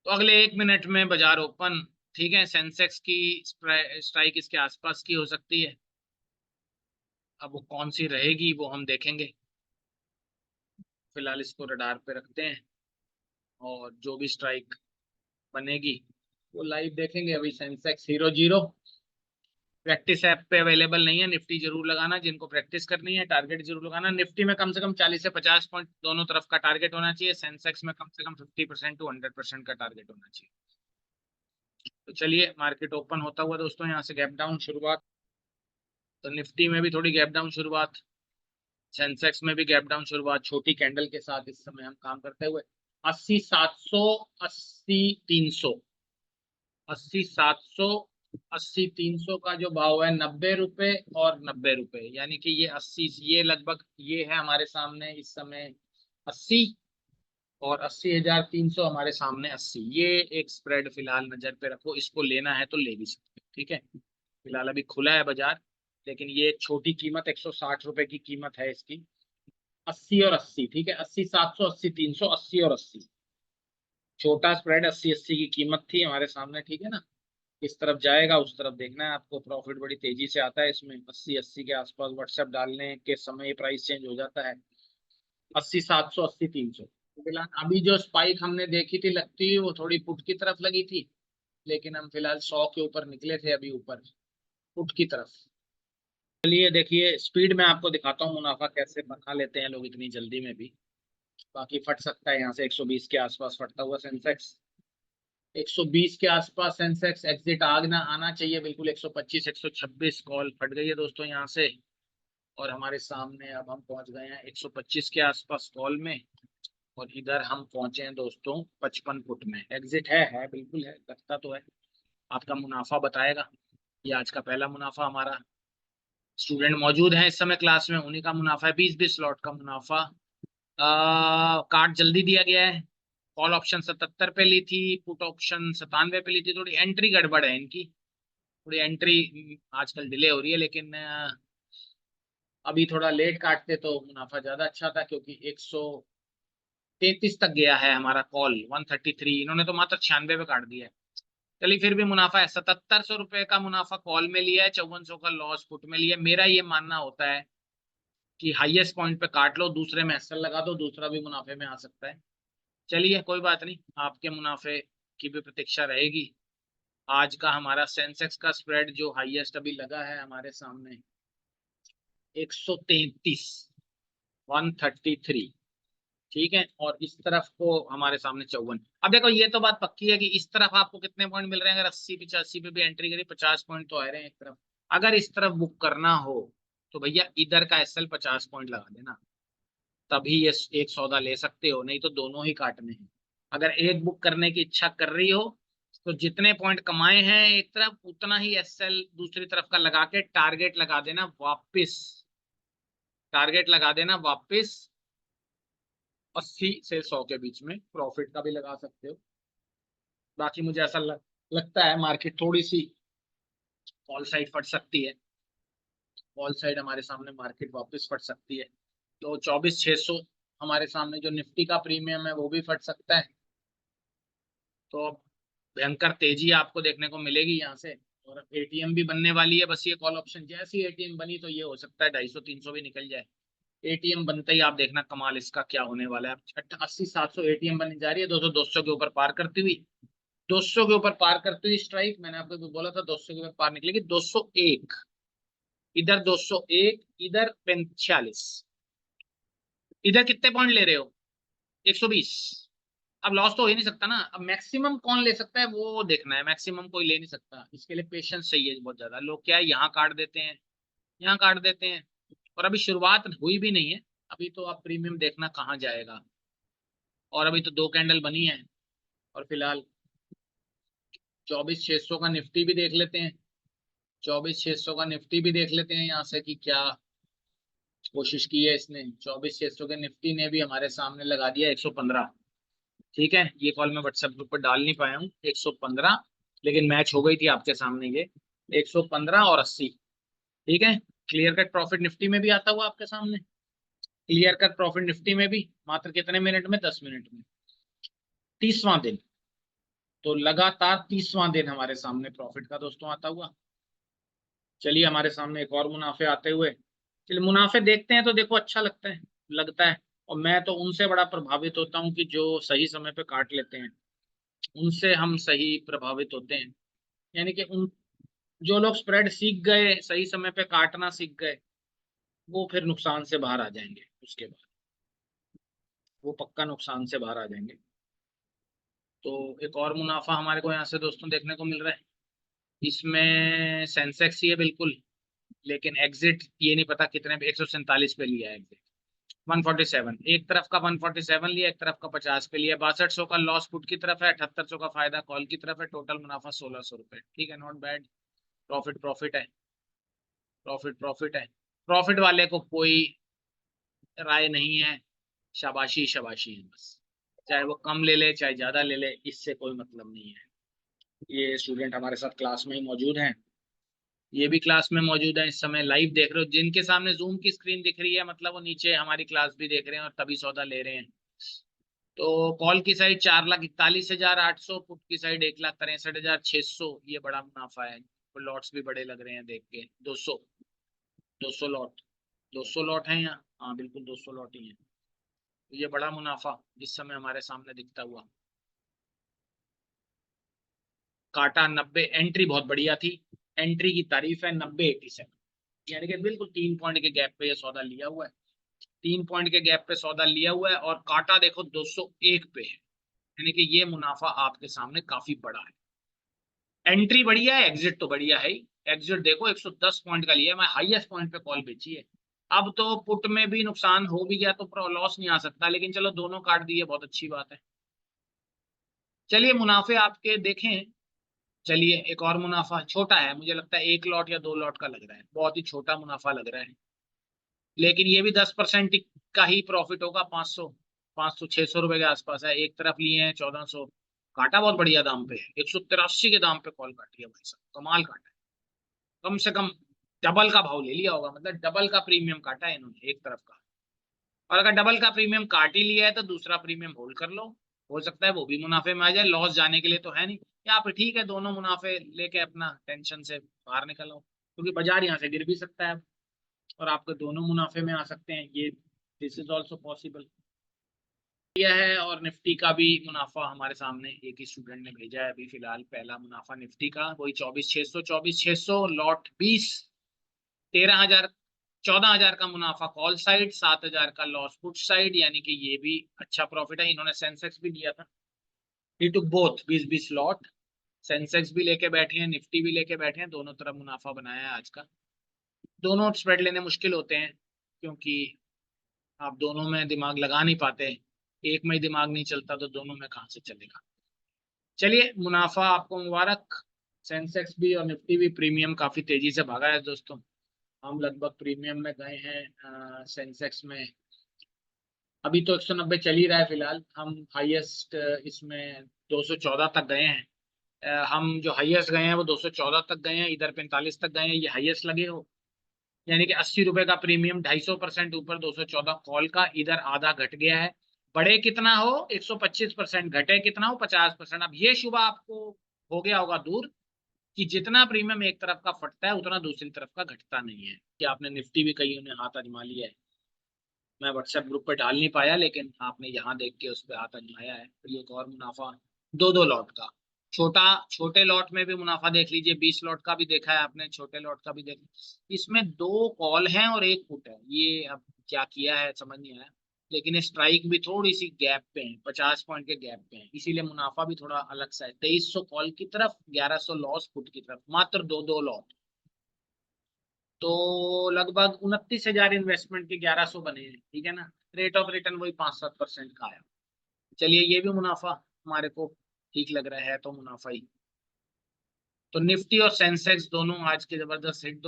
तो अगले 1 मिनट में बाजार ओपन, ठीक है। सेंसेक्स की स्ट्राइक इसके आसपास की हो सकती है। अब वो कौन सी रहेगी वो हम देखेंगे। फिलहाल इसको रडार पे रखते हैं और जो भी स्ट्राइक बनेगी वो लाइव देखेंगे। अभी सेंसेक्स 0-0, प्रैक्टिस ऐप पे अवेलेबल नहीं है। निफ्टी जरूर लगाना, जिनको प्रैक्टिस करनी है टारगेट जरूर लगाना। निफ्टी में कम से कम 40 से 50 पॉइंट दोनों तरफ का टारगेट होना चाहिए। सेंसेक्स में कम से कम 50% टू 100% का टारगेट होना चाहिए। तो चलिए, मार्केट ओपन होता हुआ दोस्तों यहाँ से गैप डाउन शुरुआत। तो निफ्टी में भी थोड़ी गैप डाउन शुरुआत, सेंसेक्स में भी गैप डाउन शुरुआत, छोटी कैंडल के साथ इस समय हम काम करते हुए 80-700, 80-300, 80-700, 80-300 का जो भाव है 90 रुपए और 90 रुपए, यानी कि ये 80, ये लगभग ये है हमारे सामने इस समय 80, और 80,300 हमारे सामने 80। ये एक स्प्रेड फिलहाल नजर पे रखो, इसको लेना है तो ले भी सकते हो, ठीक है। फिलहाल अभी खुला है बाजार, लेकिन ये छोटी कीमत 160 रुपए की कीमत है इसकी। 80 और 80, ठीक है। 80-700, 80-300, 80 और 80, छोटा स्प्रेड 80-80 की कीमत थी हमारे सामने, ठीक है ना। किस तरफ जाएगा उस तरफ देखना है आपको। प्रॉफिट बड़ी तेजी से आता है इसमें, 80-80 के आसपास व्हाट्सएप डालने के समय प्राइस चेंज हो जाता है। 80-700, 80-300। फिलहाल अभी जो स्पाइक हमने देखी थी लगती है वो थोड़ी पुट की तरफ लगी थी, लेकिन हम फिलहाल 100 के ऊपर निकले थे अभी ऊपर पुट की तरफ। चलिए देखिए, स्पीड में आपको दिखाता हूँ मुनाफा कैसे बना लेते हैं लोग इतनी जल्दी में भी। बाकी फट सकता है यहाँ से 120 के आसपास फटता हुआ सेंसेक्स। 120 के आसपास सेंसेक्स एग्जिट आगना आना चाहिए बिल्कुल। 125, 126 कॉल फट गई है दोस्तों यहाँ से। और हमारे सामने अब हम पहुंच गए हैं 125 के आसपास कॉल में। और इधर हम पहुंचे हैं दोस्तों 55 फुट में। एग्जिट है बिल्कुल है, लगता तो है। आपका मुनाफा बताएगा। ये आज का पहला मुनाफा हमारा। स्टूडेंट मौजूद हैं इस समय क्लास में, उन्हीं का मुनाफा है। 20-20 स्लॉट का मुनाफा। कार्ड जल्दी दिया गया है। कॉल ऑप्शन 77 पे ली थी, पुट ऑप्शन 97 पे ली थी। थोड़ी एंट्री गड़बड़ है इनकी, थोड़ी एंट्री आजकल डिले हो रही है। लेकिन अभी थोड़ा लेट काटते तो मुनाफा ज्यादा अच्छा था, क्योंकि 133 तक गया है हमारा कॉल। 133, इन्होंने तो मात्र 96 पे काट दिया है। चलिए फिर भी मुनाफा है। 7700 रुपए का मुनाफा कॉल में लिया है, 5400 का लॉस पुट में लिया है। मेरा ये मानना होता है कि हाईएस्ट पॉइंट पे काट लो, दूसरे में एसएल लगा दो, दूसरा भी मुनाफे में आ सकता है। चलिए कोई बात नहीं, आपके मुनाफे की भी प्रतीक्षा रहेगी। आज का हमारा सेंसेक्स का स्प्रेड जो हाईएस्ट अभी लगा है हमारे सामने 133, 133, ठीक है। और इस तरफ को हमारे सामने 54। अब देखो ये तो बात पक्की है कि इस तरफ आपको कितने पॉइंट मिल रहे हैं। अगर 80-85 पे भी एंट्री करी 50 पॉइंट तो आ रहे हैं एक तरफ। अगर इस तरफ बुक करना हो तो भैया इधर का एसएल 50 पॉइंट लगा देना, तभी ये एक सौदा ले सकते हो, नहीं तो दोनों ही काटने हैं। अगर एक बुक करने की इच्छा कर रही हो तो जितने पॉइंट कमाए हैं एक तरफ उतना ही एसएल दूसरी तरफ का लगा के टारगेट लगा देना वापस। टारगेट लगा देना वापस 80 से 100 के बीच में। प्रॉफिट का भी लगा सकते हो। बाकी मुझे ऐसा लगता है मार्केट थोड़ी सी कॉल साइड फट सकती है। कॉल साइड हमारे सामने मार्केट वापस फट सकती है। तो 24,600 हमारे सामने जो निफ्टी का प्रीमियम है वो भी फट सकता है। तो भयंकर तेजी आपको देखने को मिलेगी यहाँ से। और एटीएम भी बनने वाली है, बस ये कॉल ऑप्शन जैसी एटीएम बनी तो ये हो सकता है 250-300 भी निकल जाए। एटीएम बनते ही आप देखना कमाल इसका क्या होने वाला है। 80-700 एटीएम बनने जा रही है। 200 के ऊपर पार करती हुई, 200 के ऊपर पार करती हुई स्ट्राइक। मैंने आपको भी बोला था 200 के ऊपर पार निकलेगी। 201, इधर 201, इधर 45। इधर कितने पॉइंट ले रहे हो? 120। अब लॉस तो हो ही नहीं सकता ना। अब मैक्सिमम कौन ले सकता है वो देखना है। मैक्सिमम कोई ले नहीं सकता, इसके लिए पेशेंस चाहिए बहुत ज्यादा। लोग क्या है, यहाँ काट देते हैं, यहाँ काट देते हैं। और अभी शुरुआत हुई भी नहीं है। अभी तो आप प्रीमियम देखना कहाँ जाएगा। और अभी तो दो कैंडल बनी है। और फिलहाल 24,600 का निफ्टी भी देख लेते हैं। 24,600 का निफ्टी भी देख लेते हैं यहाँ से कि क्या कोशिश की है इसने। 24,600 के निफ्टी ने भी हमारे सामने लगा दिया 115, ठीक है। ये कॉल मैं व्हाट्सएप ग्रुप पर डाल नहीं पाया हूँ। 115, लेकिन मैच हो गई थी आपके सामने ये 115 और 80, ठीक है। क्लियर कट प्रॉफिट निफ्टी में भी आता हुआ आपके सामने। क्लियर कट प्रॉफिट निफ्टी में भी मात्र कितने मिनट में? 10 मिनट में। 30वां दिन, तो लगातार 30वां दिन हमारे सामने प्रॉफिट का दोस्तों आता हुआ। चलिए हमारे सामने एक और मुनाफे आते हुए। चलिए मुनाफे देखते हैं तो देखो अच्छा लगता है। और मैं तो उनसे बड़ा प्रभावित होता हूँ कि जो सही समय पे काट लेते हैं, उनसे हम सही प्रभावित होते हैं। यानी कि उन जो लोग स्प्रेड सीख गए, सही समय पे काटना सीख गए, वो फिर नुकसान से बाहर आ जाएंगे। उसके बाद वो पक्का नुकसान से बाहर आ जाएंगे। तो एक और मुनाफा हमारे को यहाँ से दोस्तों देखने को मिल रहा है। इसमें सेंसेक्स ही है बिल्कुल, लेकिन एग्जिट ये नहीं पता कितने पे, 147 पे लिया है एग्जिट। 147 एक तरफ का, 147 लिया, एक तरफ का 50 पे लिया। 6200 का लॉस पुट की तरफ है, 7800 का फायदा कॉल की तरफ है। टोटल मुनाफा 1600 रुपए। ठीक है, नॉट बैड। प्रॉफिट प्रॉफिट है, प्रॉफिट प्रॉफिट है। प्रॉफिट वाले को कोई राय नहीं है, शाबाशी शाबाशी है बस। चाहे वो कम ले ले चाहे ज्यादा ले ले, इससे कोई मतलब नहीं है। ये स्टूडेंट हमारे साथ क्लास में ही मौजूद हैं, ये भी क्लास में मौजूद है, इस समय लाइव देख रहे हो। जिनके सामने जूम की स्क्रीन दिख रही है मतलब वो नीचे हमारी क्लास भी देख रहे हैं और तभी सौदा ले रहे हैं। तो कॉल की साइड 4,41,800, पुट की साइड 1,63,600। ये बड़ा मुनाफा है। तो लॉट्स भी बड़े लग रहे हैं देख के। 200 लॉट, 200 लॉट है यहाँ। हाँ बिल्कुल 200 लॉट ही है। तो ये बड़ा मुनाफा इस समय हमारे सामने दिखता हुआ। काटा 90, एंट्री बहुत बढ़िया थी। एंट्री की तारीफ है 90.87, यानी कि बिल्कुल 3 पॉइंट के गैप पे ये सौदा लिया हुआ है। 3 पॉइंट के गैप पे सौदा लिया हुआ है और काटा देखो 201 पे है, यानी कि ये मुनाफा आपके सामने काफी बड़ा है। एंट्री बढ़िया है, एग्जिट तो बढ़िया है ही। एग्जिट देखो 110 पॉइंट का लिया है, मैं हाईएस्ट पॉइंट पे कॉल बेची है। अब तो पुट में भी नुकसान हो भी गया तो लॉस नहीं आ सकता, लेकिन चलो दोनों काट दिए, बहुत अच्छी बात है। चलिए मुनाफे आपके देखें। चलिए एक और मुनाफा छोटा है, मुझे लगता है 1 लॉट या 2 लॉट का लग रहा है, बहुत ही छोटा मुनाफा लग रहा है। लेकिन ये भी 10% का ही प्रॉफिट होगा। 500 600 रुपए के आसपास है। एक तरफ लिए हैं 1400। काटा बहुत बढ़िया दाम पे है, 183 के दाम पे कॉल काटी है भाई साहब, कमाल काटा है। कम से कम डबल का भाव ले लिया होगा, मतलब डबल का प्रीमियम काटा है इन्होंने एक तरफ का। और अगर डबल का प्रीमियम काट ही लिया है तो दूसरा प्रीमियम होल्ड कर लो, हो सकता है वो भी मुनाफे में आ जाए। लॉस जाने के लिए तो है नहीं यहाँ पे। ठीक है, दोनों मुनाफे लेके अपना टेंशन से बाहर निकलो, क्योंकि बाजार यहाँ से गिर भी सकता है और आपके दोनों मुनाफे में आ सकते हैं। ये दिस इज ऑल्सो पॉसिबल। यह है। और निफ्टी का भी मुनाफा हमारे सामने एक ही स्टूडेंट ने भेजा है अभी फिलहाल। पहला मुनाफा निफ्टी का वही 24,600 लॉट 20, 13,000, 14,000 का मुनाफा कॉल साइड, 7,000 का लॉस पुट साइड, यानी कि ये भी अच्छा प्रॉफिट है। इन्होंने सेंसेक्स भी लिया था, ही टुक बोथ 20-20 लॉट। सेंसेक्स भी लेके बैठे हैं, निफ्टी भी लेके बैठे हैं, दोनों तरफ मुनाफा बनाया है आज का। दोनों स्प्रेड लेने मुश्किल होते हैं, क्योंकि आप दोनों में दिमाग लगा नहीं पाते। एक में ही दिमाग नहीं चलता तो दोनों में कहाँ से चलेगा। चलिए मुनाफा आपको मुबारक। सेंसेक्स भी और निफ्टी भी प्रीमियम काफी तेजी से भागा है दोस्तों। हम लगभग प्रीमियम में गए हैं सेंसेक्स में। अभी तो 190 चल ही रहा है फिलहाल। हम हाईएस्ट इसमें 214 तक गए हैं। हम जो हाईएस्ट गए हैं वो 214 तक गए हैं, इधर 45 तक गए हैं, ये हाईएस्ट लगे हो। यानी कि 80 रुपए का प्रीमियम, 250% ऊपर 214 कॉल का, इधर आधा घट गया है। बढ़े कितना हो 125%, घटे कितना हो 50%। अब ये शुभ आपको हो गया होगा दूर कि जितना प्रीमियम एक तरफ का फटता है उतना दूसरी तरफ का घटता नहीं है। कि आपने निफ्टी भी कहीं उन्हें हाथ आजमा लिया है, मैं व्हाट्सएप ग्रुप पे डाल नहीं पाया, लेकिन आपने यहाँ देख के उस पर हाथ आजमाया है। तो ये एक और मुनाफा 2-2 लॉट का। छोटा छोटे लॉट में भी मुनाफा देख लीजिए, 20 लॉट का भी देखा है आपने, छोटे लॉट का भी देख। इसमें 2 कॉल हैं और एक पुट है, ये अब क्या किया है समझ नहीं आया। लेकिन स्ट्राइक भी थोड़ी सी गैप पे है, 50 पॉइंट के गैप पे है, इसीलिए मुनाफा भी थोड़ा अलग सा है। 2300 कॉल की तरफ, 1100 लॉस पुट की तरफ, मात्र 2-2 लॉट। तो लगभग 29,000 इन्वेस्टमेंट के 1100 बने हैं। ठीक है ना, रेट ऑफ रिटर्न वही 5-7% का आया। चलिए ये भी मुनाफा हमारे को ठीक लग रहा है, तो मुनाफा ही। तो निफ्टी और सेंसेक्स दोनों आज के जबरदस्त हिट।